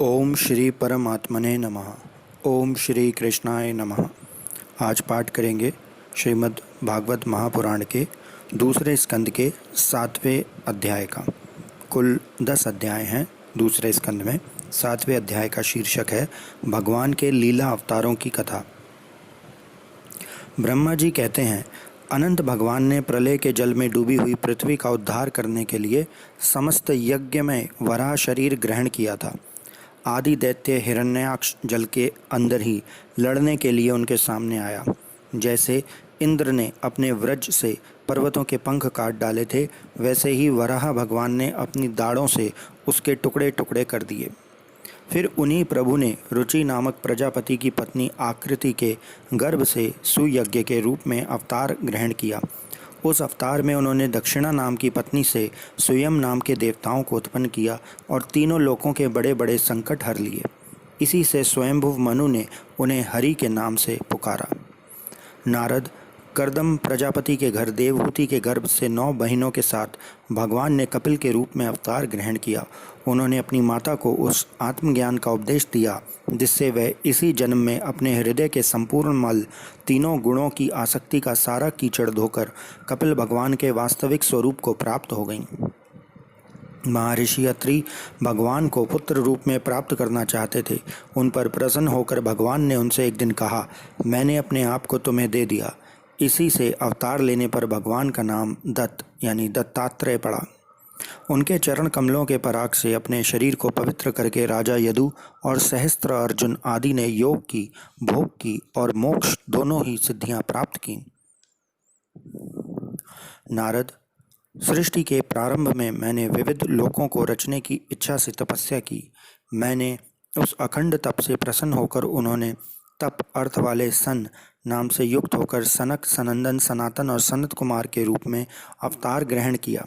ओम श्री परमात्मने नमः। ओम श्री कृष्णाय नमः। आज पाठ करेंगे श्रीमद् भागवत महापुराण के दूसरे स्कंद के 7वें अध्याय का। कुल 10 अध्याय हैं दूसरे स्कंद में। 7वें अध्याय का शीर्षक है भगवान के लीला अवतारों की कथा। ब्रह्मा जी कहते हैं, अनंत भगवान ने प्रलय के जल में डूबी हुई पृथ्वी का उद्धार करने के लिए समस्त यज्ञ में वराह शरीर ग्रहण किया था। आदि दैत्य हिरण्याक्ष जल के अंदर ही लड़ने के लिए उनके सामने आया। जैसे इंद्र ने अपने वज्र से पर्वतों के पंख काट डाले थे, वैसे ही वराह भगवान ने अपनी दाढ़ों से उसके टुकड़े टुकड़े कर दिए। फिर उन्हीं प्रभु ने रुचि नामक प्रजापति की पत्नी आकृति के गर्भ से सुयज्ञ के रूप में अवतार ग्रहण किया। उस अवतार में उन्होंने दक्षिणा नाम की पत्नी से स्वयं नाम के देवताओं को उत्पन्न किया और तीनों लोकों के बड़े बड़े संकट हर लिए। इसी से स्वयंभुव मनु ने उन्हें हरि के नाम से पुकारा। नारद कर्दम प्रजापति के घर देवहूति के गर्भ से 9 बहनों के साथ भगवान ने कपिल के रूप में अवतार ग्रहण किया। उन्होंने अपनी माता को उस आत्मज्ञान का उपदेश दिया जिससे वह इसी जन्म में अपने हृदय के संपूर्ण मल, तीनों गुणों की आसक्ति का सारा कीचड़ धोकर कपिल भगवान के वास्तविक स्वरूप को प्राप्त हो गईं। महर्षि अत्रि भगवान को पुत्र रूप में प्राप्त करना चाहते थे। उन पर प्रसन्न होकर भगवान ने उनसे एक दिन कहा, मैंने अपने आप को तुम्हें दे दिया। इसी से अवतार लेने पर भगवान का नाम दत्त यानी दत्तात्रेय पड़ा। उनके चरण कमलों के पराग से अपने शरीर को पवित्र करके राजा यदु और सहस्त्र अर्जुन आदि ने योग की, भोग की और मोक्ष दोनों ही सिद्धियां प्राप्त की। नारद, सृष्टि के प्रारंभ में मैंने विविध लोकों को रचने की इच्छा से तपस्या की। मैंने उस अखंड तप से प्रसन्न होकर उन्होंने तप अर्थ वाले सन नाम से युक्त होकर सनक, सनंदन, सनातन और सनत कुमार के रूप में अवतार ग्रहण किया।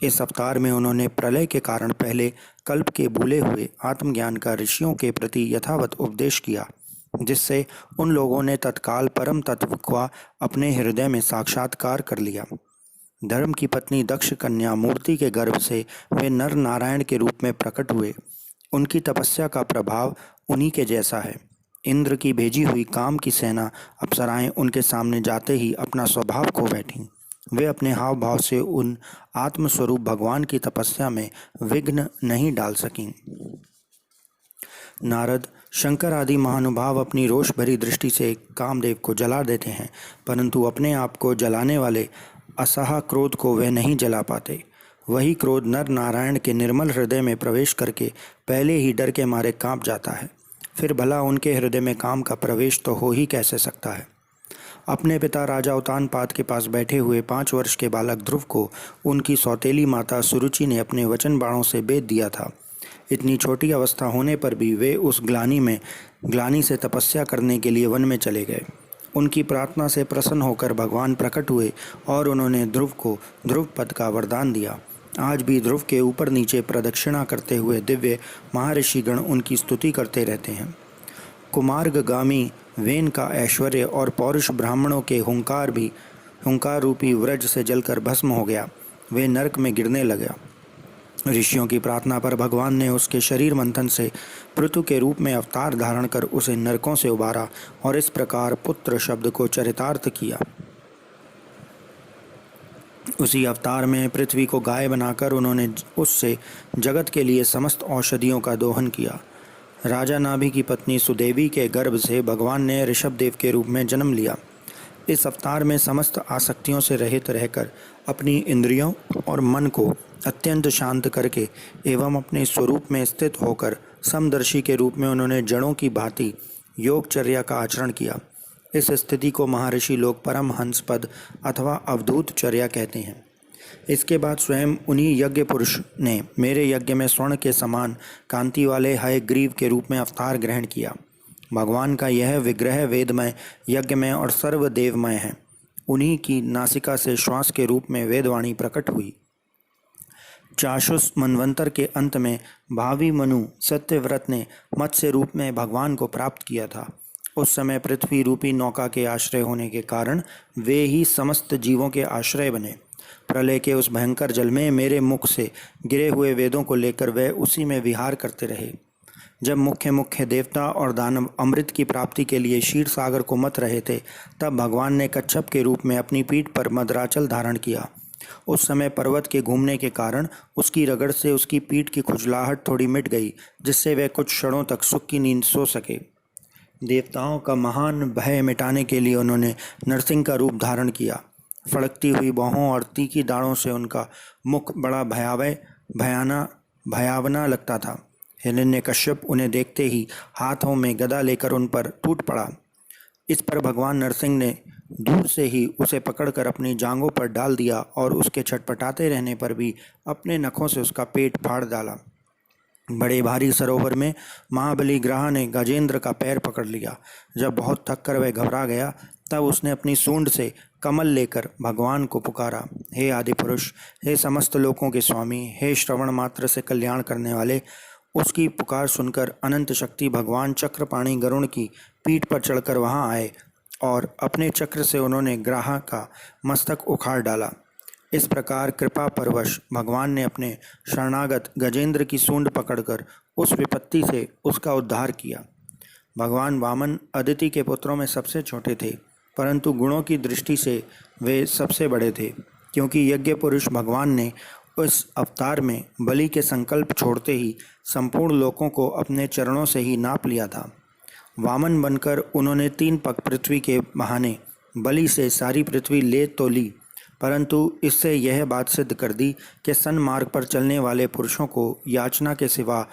इस अवतार में उन्होंने प्रलय के कारण पहले कल्प के भूले हुए आत्मज्ञान का ऋषियों के प्रति यथावत उपदेश किया, जिससे उन लोगों ने तत्काल परम तत्व का अपने हृदय में साक्षात्कार कर लिया। धर्म की पत्नी दक्ष कन्या मूर्ति के गर्भ से वे नर नारायण के रूप में प्रकट हुए। उनकी तपस्या का प्रभाव उन्हीं के जैसा है। इंद्र की भेजी हुई काम की सेना अप्सराएं उनके सामने जाते ही अपना स्वभाव खो बैठीं। वे अपने हाव भाव से उन आत्मस्वरूप भगवान की तपस्या में विघ्न नहीं डाल सकीं। नारद, शंकर आदि महानुभाव अपनी रोष भरी दृष्टि से कामदेव को जला देते हैं, परंतु अपने आप को जलाने वाले असहा क्रोध को वे नहीं जला पाते। वही क्रोध नर नारायण के निर्मल हृदय में प्रवेश करके पहले ही डर के मारे कांप जाता है। फिर भला उनके हृदय में काम का प्रवेश तो हो ही कैसे सकता है। अपने पिता राजा उत्तानपाद के पास बैठे हुए 5 वर्ष के बालक ध्रुव को उनकी सौतेली माता सुरुचि ने अपने वचन बाणों से बेध दिया था। इतनी छोटी अवस्था होने पर भी वे उस ग्लानि से तपस्या करने के लिए वन में चले गए। उनकी प्रार्थना से प्रसन्न होकर भगवान प्रकट हुए और उन्होंने ध्रुव को ध्रुव पद का वरदान दिया। आज भी ध्रुव के ऊपर नीचे प्रदक्षिणा करते हुए दिव्य महर्षिगण उनकी स्तुति करते रहते हैं। कुमार्गगामी वेन का ऐश्वर्य और पौरुष ब्राह्मणों के हुंकार रूपी व्रज से जलकर भस्म हो गया। वे नरक में गिरने लगा। ऋषियों की प्रार्थना पर भगवान ने उसके शरीर मंथन से पृथु के रूप में अवतार धारण कर उसे नरकों से उबारा और इस प्रकार पुत्र शब्द को चरितार्थ किया। उसी अवतार में पृथ्वी को गाय बनाकर उन्होंने उससे जगत के लिए समस्त औषधियों का दोहन किया। राजा नाभि की पत्नी सुदेवी के गर्भ से भगवान ने ऋषभदेव के रूप में जन्म लिया। इस अवतार में समस्त आसक्तियों से रहित रहकर अपनी इंद्रियों और मन को अत्यंत शांत करके एवं अपने स्वरूप में स्थित होकर समदर्शी के रूप में उन्होंने जड़ों की भांति योगचर्या का आचरण किया। इस स्थिति को महर्षि लोग परमहंस पद अथवा अवधूत चर्या कहते हैं। इसके बाद स्वयं उन्हीं यज्ञ पुरुष ने मेरे यज्ञ में स्वर्ण के समान कांति वाले हयग्रीव के रूप में अवतार ग्रहण किया। भगवान का यह विग्रह वेदमय, यज्ञमय और सर्वदेवमय है। उन्हीं की नासिका से श्वास के रूप में वेदवाणी प्रकट हुई। चाशुष मनवंतर के अंत में भावी मनु सत्यव्रत ने मत्स्य रूप में भगवान को प्राप्त किया था। उस समय पृथ्वी रूपी नौका के आश्रय होने के कारण वे ही समस्त जीवों के आश्रय बने। प्रलय के उस भयंकर जल में मेरे मुख से गिरे हुए वेदों को लेकर वह उसी में विहार करते रहे। जब मुख्य मुख्य देवता और दानव अमृत की प्राप्ति के लिए क्षीर सागर को मथ रहे थे, तब भगवान ने कच्छप के रूप में अपनी पीठ पर मदराचल धारण किया। उस समय पर्वत के घूमने के कारण उसकी रगड़ से उसकी पीठ की खुजलाहट थोड़ी मिट गई, जिससे वह कुछ क्षणों तक सुख की नींद सो सके। देवताओं का महान भय मिटाने के लिए उन्होंने नरसिंह का रूप धारण किया। फड़कती हुई बाहों और तीखी दाढ़ों से उनका मुख बड़ा भयावना लगता था। हिरण्यकश्यप उन्हें देखते ही हाथों में गदा लेकर उन पर टूट पड़ा। इस पर भगवान नरसिंह ने दूर से ही उसे पकड़कर अपनी जांघों पर डाल दिया और उसके छटपटाते रहने पर भी अपने नखों से उसका पेट फाड़ डाला। बड़े भारी सरोवर में महाबली ग्रह ने गजेंद्र का पैर पकड़ लिया। जब बहुत थक कर वह घबरा गया, तब उसने अपनी सूंड से कमल लेकर भगवान को पुकारा, हे आदि पुरुष, हे समस्त लोकों के स्वामी, हे श्रवण मात्र से कल्याण करने वाले। उसकी पुकार सुनकर अनंत शक्ति भगवान चक्रपाणी गरुण की पीठ पर चढ़कर वहां आए और अपने चक्र से उन्होंने ग्राह का मस्तक उखाड़ डाला। इस प्रकार कृपा परवश भगवान ने अपने शरणागत गजेंद्र की सूंड पकड़कर उस विपत्ति से उसका उद्धार किया। भगवान वामन अदिति के पुत्रों में सबसे छोटे थे, परंतु गुणों की दृष्टि से वे सबसे बड़े थे, क्योंकि यज्ञ पुरुष भगवान ने उस अवतार में बलि के संकल्प छोड़ते ही संपूर्ण लोकों को अपने चरणों से ही नाप लिया था। वामन बनकर उन्होंने 3 पग पृथ्वी के बहाने बलि से सारी पृथ्वी ले तो ली, परंतु इससे यह बात सिद्ध कर दी कि सन्मार्ग पर चलने वाले पुरुषों को याचना के सिवा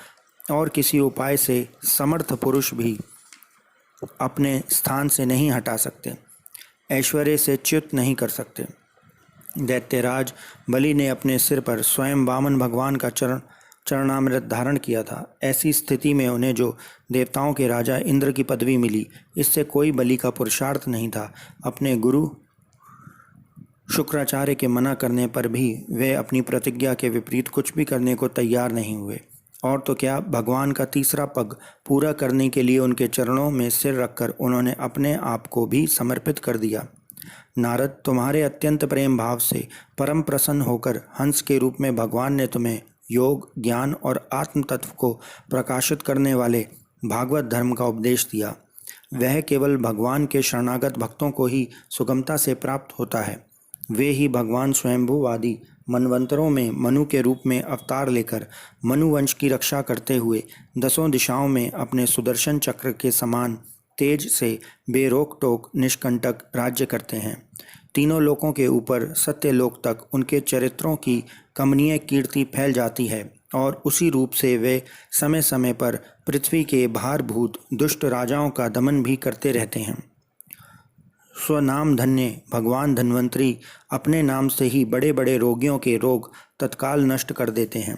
और किसी उपाय से समर्थ पुरुष भी अपने स्थान से नहीं हटा सकते, ऐश्वर्य से च्युत नहीं कर सकते। दैत्यराज बलि ने अपने सिर पर स्वयं वामन भगवान का चरणामृत धारण किया था। ऐसी स्थिति में उन्हें जो देवताओं के राजा इंद्र की पदवी मिली, इससे कोई बलि का पुरुषार्थ नहीं था। अपने गुरु शुक्राचार्य के मना करने पर भी वे अपनी प्रतिज्ञा के विपरीत कुछ भी करने को तैयार नहीं हुए। और तो क्या, भगवान का तीसरा पग पूरा करने के लिए उनके चरणों में सिर रखकर उन्होंने अपने आप को भी समर्पित कर दिया। नारद, तुम्हारे अत्यंत प्रेम भाव से परम प्रसन्न होकर हंस के रूप में भगवान ने तुम्हें योग, ज्ञान और आत्म तत्व को प्रकाशित करने वाले भागवत धर्म का उपदेश दिया। वह केवल भगवान के शरणागत भक्तों को ही सुगमता से प्राप्त होता है। वे ही भगवान स्वयंभुवादी मनवंतरों में मनु के रूप में अवतार लेकर मनुवंश की रक्षा करते हुए 10 दिशाओं में अपने सुदर्शन चक्र के समान तेज से बेरोक टोक निष्कंटक राज्य करते हैं। तीनों लोकों के ऊपर सत्यलोक तक उनके चरित्रों की कमनीय कीर्ति फैल जाती है और उसी रूप से वे समय समय पर पृथ्वी के भारभूत दुष्ट राजाओं का दमन भी करते रहते हैं। स्वनाम धन्य भगवान धन्वंतरी अपने नाम से ही बड़े बड़े रोगियों के रोग तत्काल नष्ट कर देते हैं।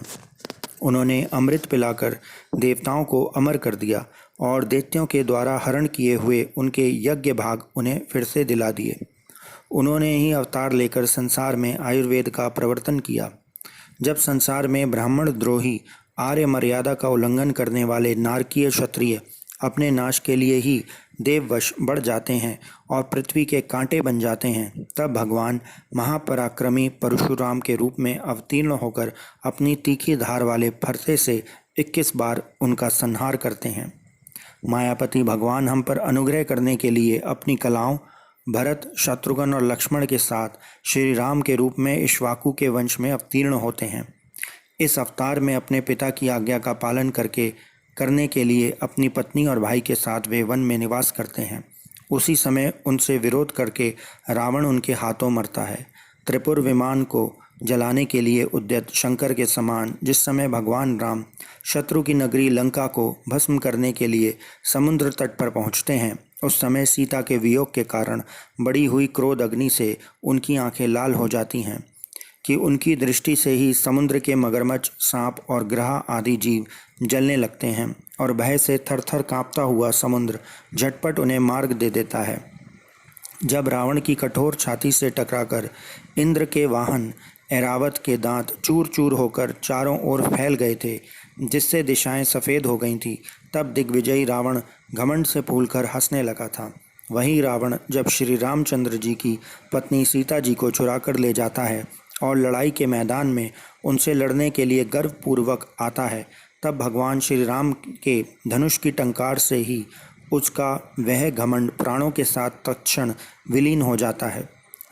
उन्होंने अमृत पिलाकर देवताओं को अमर कर दिया और दैत्यों के द्वारा हरण किए हुए उनके यज्ञ भाग उन्हें फिर से दिला दिए। उन्होंने ही अवतार लेकर संसार में आयुर्वेद का प्रवर्तन किया। जब संसार में ब्राह्मण द्रोही, आर्य मर्यादा का उल्लंघन करने वाले नारकीय क्षत्रिय अपने नाश के लिए ही देववश बढ़ जाते हैं और पृथ्वी के कांटे बन जाते हैं, तब भगवान महापराक्रमी परशुराम के रूप में अवतीर्ण होकर अपनी तीखी धार वाले फरसे से 21 बार उनका संहार करते हैं। मायापति भगवान हम पर अनुग्रह करने के लिए अपनी कलाओं भरत, शत्रुघ्न और लक्ष्मण के साथ श्री राम के रूप में इक्ष्वाकु के वंश में अवतीर्ण होते हैं। इस अवतार में अपने पिता की आज्ञा का पालन करने के लिए अपनी पत्नी और भाई के साथ वे वन में निवास करते हैं। उसी समय उनसे विरोध करके रावण उनके हाथों मरता है। त्रिपुर विमान को जलाने के लिए उद्यत शंकर के समान जिस समय भगवान राम शत्रु की नगरी लंका को भस्म करने के लिए समुद्र तट पर पहुंचते हैं, उस समय सीता के वियोग के कारण बड़ी हुई क्रोध अग्नि से उनकी आंखें लाल हो जाती हैं कि उनकी दृष्टि से ही समुद्र के मगरमच्छ, सांप और ग्रह आदि जीव जलने लगते हैं और भय से थरथर कांपता हुआ समुद्र झटपट उन्हें मार्ग दे देता है। जब रावण की कठोर छाती से टकराकर इंद्र के वाहन ऐरावत के दांत चूर चूर होकर चारों ओर फैल गए थे, जिससे दिशाएं सफ़ेद हो गई थीं, तब दिग्विजयी रावण घमंड से फूलकर हंसने लगा था। वही रावण जब श्री रामचंद्र जी की पत्नी सीता जी को चुरा कर ले जाता है और लड़ाई के मैदान में उनसे लड़ने के लिए गर्वपूर्वक आता है, तब भगवान श्री राम के धनुष की टंकार से ही उसका वह घमंड प्राणों के साथ तत्क्षण विलीन हो जाता है।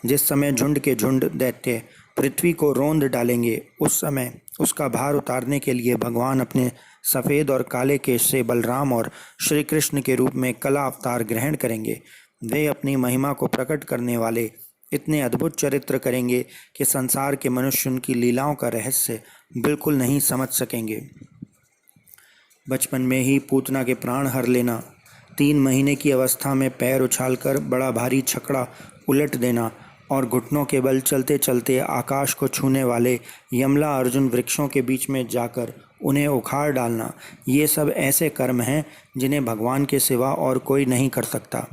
जिस समय झुंड के झुंड दैत्य पृथ्वी को रौंद डालेंगे, उस समय उसका भार उतारने के लिए भगवान अपने सफ़ेद और काले केश से बलराम और श्री कृष्ण के रूप में कला अवतार ग्रहण करेंगे। वे अपनी महिमा को प्रकट करने वाले इतने अद्भुत चरित्र करेंगे कि संसार के मनुष्य उनकी लीलाओं का रहस्य बिल्कुल नहीं समझ सकेंगे। बचपन में ही पूतना के प्राण हर लेना, 3 महीने की अवस्था में पैर उछालकर बड़ा भारी छकड़ा उलट देना और घुटनों के बल चलते चलते आकाश को छूने वाले यमला अर्जुन वृक्षों के बीच में जाकर उन्हें उखाड़ डालना, ये सब ऐसे कर्म हैं जिन्हें भगवान के सिवा और कोई नहीं कर सकता।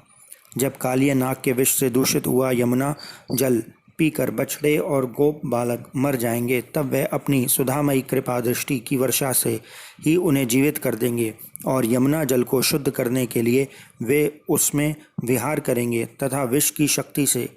जब कालिया नाग के विष से दूषित हुआ यमुना जल पीकर बछड़े और गोप बालक मर जाएंगे, तब वह अपनी सुधामयी कृपा दृष्टि की वर्षा से ही उन्हें जीवित कर देंगे और यमुना जल को शुद्ध करने के लिए वे उसमें विहार करेंगे तथा विष की शक्ति से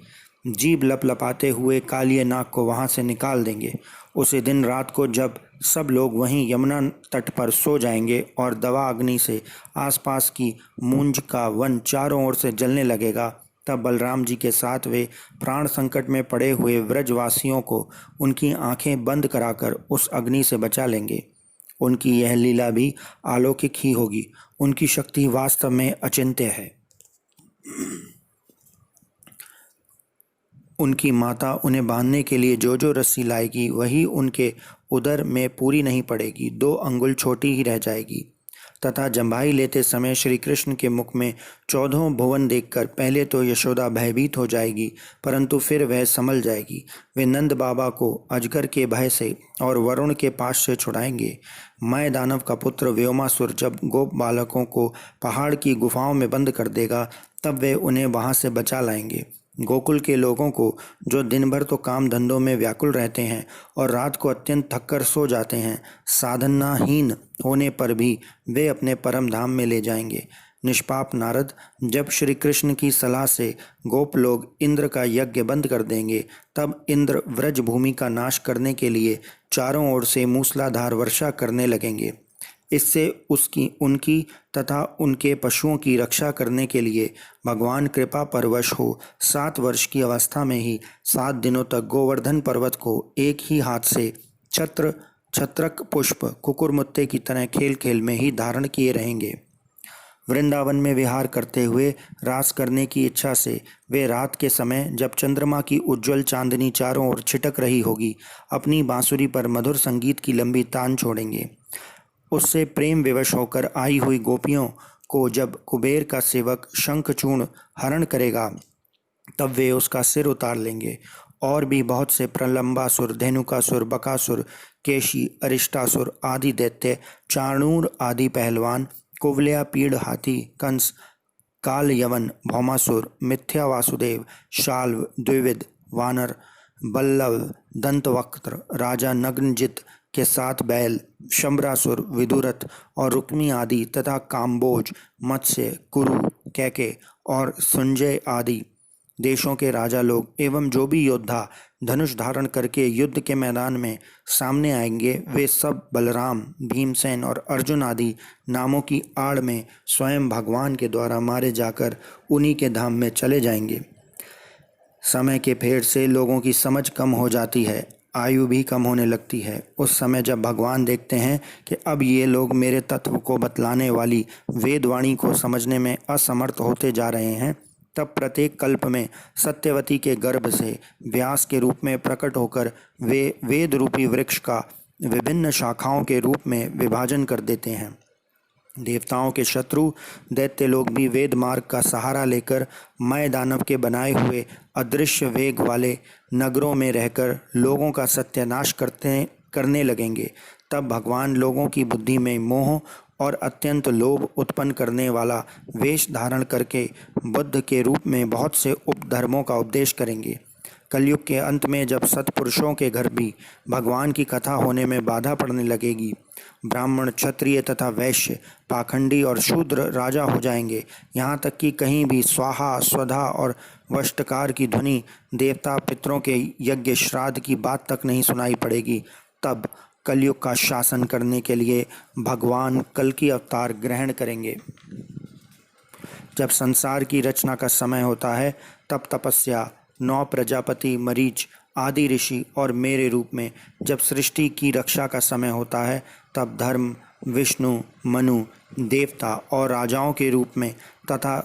जीभ लपलपाते हुए कालिया नाग को वहां से निकाल देंगे। उसी दिन रात को जब सब लोग वहीं यमुना तट पर सो जाएंगे और दवा अग्नि से आसपास की मूंज का वन चारों ओर से जलने लगेगा, तब बलराम जी के साथ वे प्राण संकट में पड़े हुए व्रजवासियों को उनकी आंखें बंद कराकर उस अग्नि से बचा लेंगे। उनकी यह लीला भी अलौकिक ही होगी। उनकी शक्ति वास्तव में अचिंत्य है। उनकी माता उन्हें बांधने के लिए जो जो रस्सी लाएगी वही उनके उदर में पूरी नहीं पड़ेगी, 2 अंगुल छोटी ही रह जाएगी। तथा जम्भाई लेते समय श्री कृष्ण के मुख में 14 भुवन देखकर पहले तो यशोदा भयभीत हो जाएगी, परंतु फिर वह संभल जाएगी। वे नंद बाबा को अजगर के भय से और वरुण के पास से छुड़ाएंगे। मय दानव का पुत्र व्योमासुर जब गोप बालकों को पहाड़ की गुफाओं में बंद कर देगा, तब वे उन्हें वहां से बचा लाएंगे। गोकुल के लोगों को जो दिन भर तो काम धंधों में व्याकुल रहते हैं और रात को अत्यंत थककर सो जाते हैं, साधनाहीन होने पर भी वे अपने परम धाम में ले जाएंगे। निष्पाप नारद जब श्री कृष्ण की सलाह से गोप लोग इंद्र का यज्ञ बंद कर देंगे, तब इंद्र व्रज भूमि का नाश करने के लिए चारों ओर से मूसलाधार वर्षा करने लगेंगे। इससे उनकी तथा उनके पशुओं की रक्षा करने के लिए भगवान कृपा परवश हो 7 वर्ष की अवस्था में ही 7 दिनों तक गोवर्धन पर्वत को एक ही हाथ से छत्रक पुष्प कुकुरमुत्ते की तरह खेल खेल में ही धारण किए रहेंगे। वृंदावन में विहार करते हुए रास करने की इच्छा से वे रात के समय जब चंद्रमा की उज्ज्वल चांदनी चारों ओर छिटक रही होगी, अपनी बांसुरी पर मधुर संगीत की लंबी तान छोड़ेंगे। उससे प्रेम विवश होकर आई हुई गोपियों को जब कुबेर का सेवक शंखचूर्ण हरण करेगा, तब वे उसका सिर उतार लेंगे। और भी बहुत से प्रलंबासुर, धेनुकासुर, बकासुर, केशी, अरिष्टासुर आदि दैत्य, चाणूर आदि पहलवान, कुवलया, पीड़, हाथी, कंस, काल यवन, भौमासुर, मिथ्या वासुदेव, शाल्व, द्विविद, वानर, बल्लव, दंतवक्त्र, राजा नग्नजित के 7 बैल, शंबरासुर, विदुरथ और रुक्मी आदि तथा काम्बोज, मत्स्य, कुरु, कैके और संजय आदि देशों के राजा लोग एवं जो भी योद्धा धनुष धारण करके युद्ध के मैदान में सामने आएंगे, वे सब बलराम, भीमसेन और अर्जुन आदि नामों की आड़ में स्वयं भगवान के द्वारा मारे जाकर उन्हीं के धाम में चले जाएंगे। समय के फेर से लोगों की समझ कम हो जाती है, आयु भी कम होने लगती है। उस समय जब भगवान देखते हैं कि अब ये लोग मेरे तत्व को बतलाने वाली वेदवाणी को समझने में असमर्थ होते जा रहे हैं, तब प्रत्येक कल्प में सत्यवती के गर्भ से व्यास के रूप में प्रकट होकर वे वेद रूपी वृक्ष का विभिन्न शाखाओं के रूप में विभाजन कर देते हैं। देवताओं के शत्रु दैत्य लोग भी वेद मार्ग का सहारा लेकर मय दानव के बनाए हुए अदृश्य वेग वाले नगरों में रहकर लोगों का सत्यानाश करने लगेंगे। तब भगवान लोगों की बुद्धि में मोह और अत्यंत लोभ उत्पन्न करने वाला वेश धारण करके बुद्ध के रूप में बहुत से उपधर्मों का उपदेश करेंगे। कलयुग के अंत में जब सत्पुरुषों के घर भी भगवान की कथा होने में बाधा पड़ने लगेगी, ब्राह्मण, क्षत्रिय तथा वैश्य, पाखंडी और शूद्र राजा हो जाएंगे। यहाँ तक कि कहीं भी स्वाहा, स्वधा और वष्टकार की ध्वनि देवता पितरों के यज्ञ श्राद्ध की बात तक नहीं सुनाई पड़ेगी। तब कलयुग का शासन करने के लिए भगवान कल की अवतार ग्रहण करेंगे। जब संसार की रचना का समय होता है तब तपस्या, 9 प्रजापति, मरीच आदि ऋषि और मेरे रूप में जब सृष्टि की रक्षा का समय होता है तब धर्म, विष्णु, मनु, देवता और राजाओं के रूप में तथा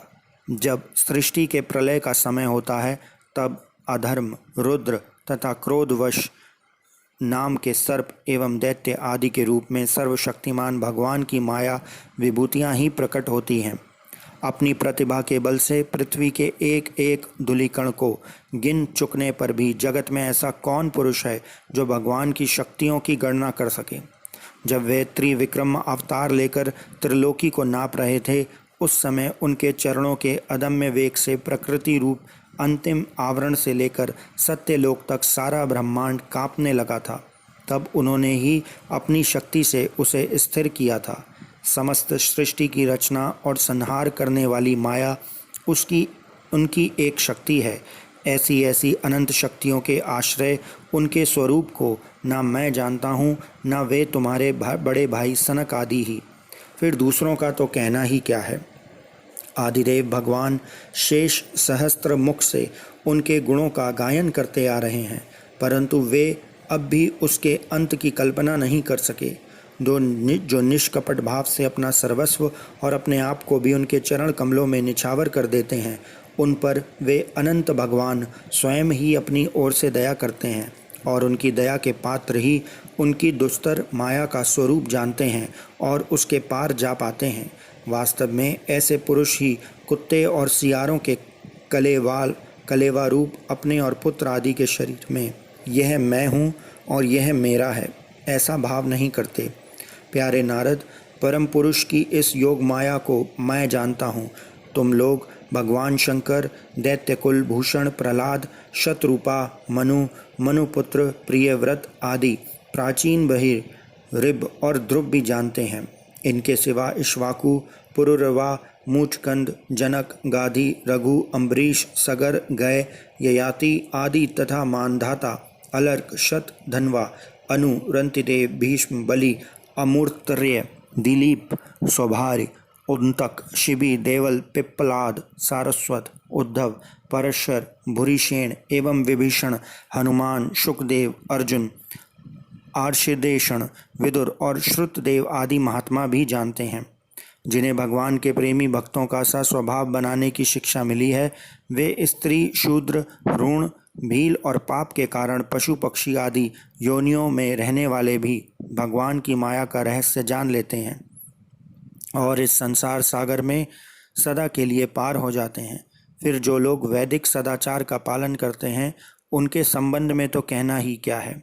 जब सृष्टि के प्रलय का समय होता है तब अधर्म, रुद्र तथा क्रोधवश नाम के सर्प एवं दैत्य आदि के रूप में सर्वशक्तिमान भगवान की माया विभूतियां ही प्रकट होती हैं। अपनी प्रतिभा के बल से पृथ्वी के एक एक धूलिकण को गिन चुकने पर भी जगत में ऐसा कौन पुरुष है जो भगवान की शक्तियों की गणना कर सके। जब वे त्रिविक्रम अवतार लेकर त्रिलोकी को नाप रहे थे उस समय उनके चरणों के अदम्य वेग से प्रकृति रूप अंतिम आवरण से लेकर सत्यलोक तक सारा ब्रह्मांड कांपने लगा था। तब उन्होंने ही अपनी शक्ति से उसे स्थिर किया था। समस्त सृष्टि की रचना और संहार करने वाली माया उनकी एक शक्ति है। ऐसी ऐसी अनंत शक्तियों के आश्रय उनके स्वरूप को ना मैं जानता हूँ, ना वे तुम्हारे बड़े भाई सनक आदि ही। फिर दूसरों का तो कहना ही क्या है। आदिदेव भगवान शेष सहस्त्र मुख से उनके गुणों का गायन करते आ रहे हैं, परंतु वे अब भी उसके अंत की कल्पना नहीं कर सके। जो निष्कपट भाव से अपना सर्वस्व और अपने आप को भी उनके चरण कमलों में निछावर कर देते हैं, उन पर वे अनंत भगवान स्वयं ही अपनी ओर से दया करते हैं और उनकी दया के पात्र ही उनकी दुस्तर माया का स्वरूप जानते हैं और उसके पार जा पाते हैं। वास्तव में ऐसे पुरुष ही कुत्ते और सियारों के कलेवा रूप अपने और पुत्र आदि के शरीर में यह मैं हूँ और यह मेरा है ऐसा भाव नहीं करते। प्यारे नारद, परम पुरुष की इस योग माया को मैं जानता हूँ। तुम लोग भगवान शंकर, दैत्यकुल भूषण प्रहलाद, शतरूपा, मनुपुत्र, प्रियव्रत आदि प्राचीन बहिर, ऋभ और ध्रुव भी जानते हैं। इनके सिवा इक्ष्वाकु, पुरुरवा, मूचकंद, जनक, गाधी, रघु, अम्बरीश, सगर, गय, ययाति आदि तथा मानधाता, अलर्क, शत, धन्वा, अनु, रंतिदेव, भीष्म, बलि, अमूर्तर्य, दिलीप, सौभार्य, उदंतक, शिबी, देवल, पिप्पलाद, सारस्वत, उद्धव, परशर, भूरिसेन एवं विभीषण, हनुमान, शुकदेव, अर्जुन, आर्षदेषण, विदुर और श्रुतदेव आदि महात्मा भी जानते हैं। जिन्हें भगवान के प्रेमी भक्तों का सा स्वभाव बनाने की शिक्षा मिली है, वे स्त्री, शूद्र, भ्रूण, भील और पाप के कारण पशु पक्षी आदि योनियों में रहने वाले भी भगवान की माया का रहस्य जान लेते हैं और इस संसार सागर में सदा के लिए पार हो जाते हैं। फिर जो लोग वैदिक सदाचार का पालन करते हैं उनके संबंध में तो कहना ही क्या है।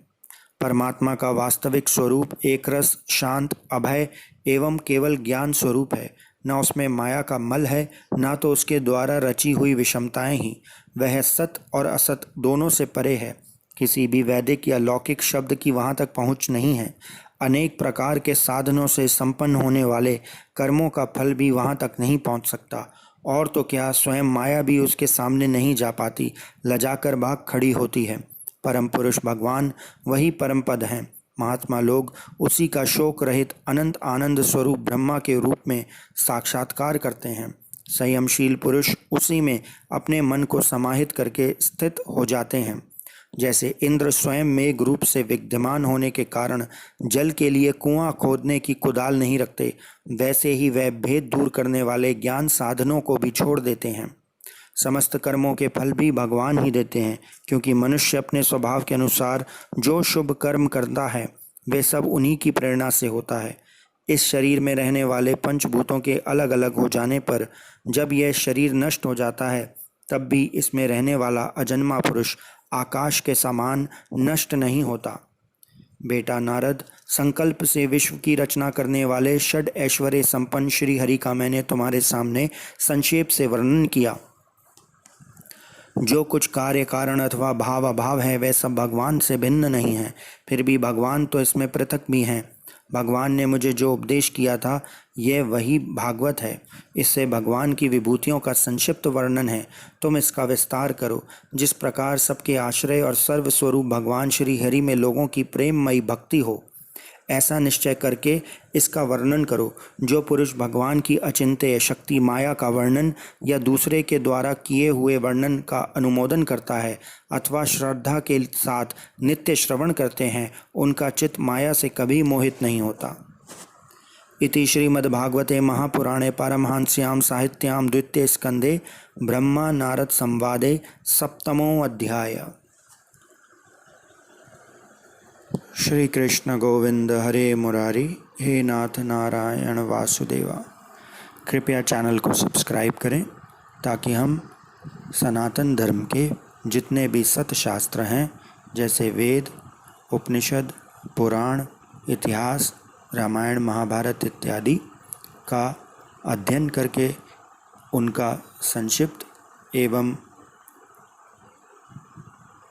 परमात्मा का वास्तविक स्वरूप एक रस, शांत, अभय एवं केवल ज्ञान स्वरूप है। न उसमें माया का मल है, ना तो उसके द्वारा रची हुई विषमताएं ही। वह सत और असत दोनों से परे है। किसी भी वैदिक या लौकिक शब्द की वहाँ तक पहुँच नहीं है। अनेक प्रकार के साधनों से संपन्न होने वाले कर्मों का फल भी वहाँ तक नहीं पहुँच सकता। और तो क्या, स्वयं माया भी उसके सामने नहीं जा पाती, लजाकर भाग खड़ी होती है। परम पुरुष भगवान वही परम पद हैं। महात्मा लोग उसी का शोक रहित अनंत आनंद स्वरूप ब्रह्मा के रूप में साक्षात्कार करते हैं। संयमशील पुरुष उसी में अपने मन को समाहित करके स्थित हो जाते हैं। जैसे इंद्र स्वयं मेघ रूप से विद्यमान होने के कारण जल के लिए कुआं खोदने की कुदाल नहीं रखते, वैसे ही वह भेद दूर करने वाले ज्ञान साधनों को भी छोड़ देते हैं। समस्त कर्मों के फल भी भगवान ही देते हैं, क्योंकि मनुष्य अपने स्वभाव के अनुसार जो शुभ कर्म करता है वे सब उन्हीं की प्रेरणा से होता है। इस शरीर में रहने वाले पंचभूतों के अलग अलग हो जाने पर जब यह शरीर नष्ट हो जाता है तब भी इसमें रहने वाला अजन्मा पुरुष आकाश के समान नष्ट नहीं होता। बेटा नारद, संकल्प से विश्व की रचना करने वाले षड ऐश्वर्य संपन्न श्री हरि का मैंने तुम्हारे सामने संक्षेप से वर्णन किया। जो कुछ कार्य कारण अथवा भाव अभाव है वह सब भगवान से भिन्न नहीं है। फिर भी भगवान तो इसमें पृथक भी हैं। भगवान ने मुझे जो उपदेश किया था यह वही भागवत है। इससे भगवान की विभूतियों का संक्षिप्त वर्णन है। तुम इसका विस्तार करो। जिस प्रकार सबके आश्रय और सर्वस्वरूप भगवान श्री हरि में लोगों की प्रेममयी भक्ति हो, ऐसा निश्चय करके इसका वर्णन करो। जो पुरुष भगवान की अचिंत्य शक्ति माया का वर्णन या दूसरे के द्वारा किए हुए वर्णन का अनुमोदन करता है अथवा श्रद्धा के साथ नित्य श्रवण करते हैं, उनका चित्त माया से कभी मोहित नहीं होता। इति श्रीमद्भागवते महापुराणे पारमहंस्यां साहित्यां द्वितीय स्कंदे ब्रह्मा नारद संवादे सप्तमो अध्याय। श्री कृष्ण गोविंद हरे मुरारी, हे नाथ नारायण वासुदेवा। कृपया चैनल को सब्सक्राइब करें ताकि हम सनातन धर्म के जितने भी सत शास्त्र हैं, जैसे वेद, उपनिषद, पुराण, इतिहास, रामायण, महाभारत इत्यादि का अध्ययन करके उनका संक्षिप्त एवं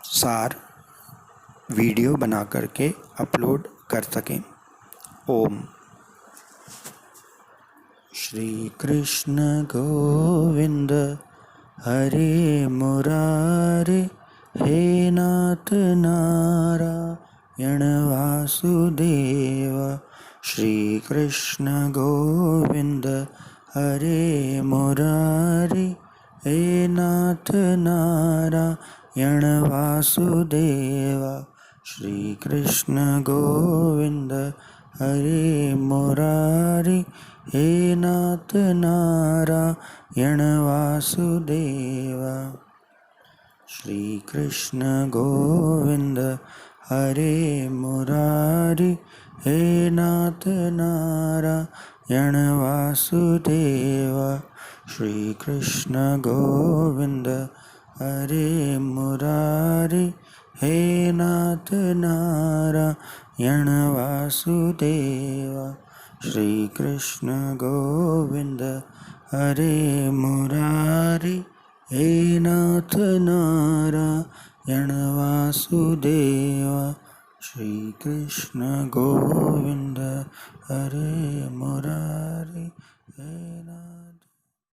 सार वीडियो बना करके अपलोड कर सकें। ओम। श्री कृष्ण गोविंद हरे मुरारे, हे नाथ नारायण वासुदेव। श्री कृष्ण गोविंद हरे मुरारे, हे नाथ नारायण वासुदेव। श्री कृष्ण गोविंद हरे मुरारी, हे नाथ नारायण वासुदेव। श्री कृष्ण गोविंद हरे मुरारी, हे नाथ नारायण वासुदेव। श्री कृष्ण गोविंद हरे मुरारी, हे नाथ नारायण वासुदेव। श्री कृष्ण गोविंद हरे मुरारी, हे नाथ नारायण वासुदेव। श्री कृष्ण गोविंद हरे मुरारी।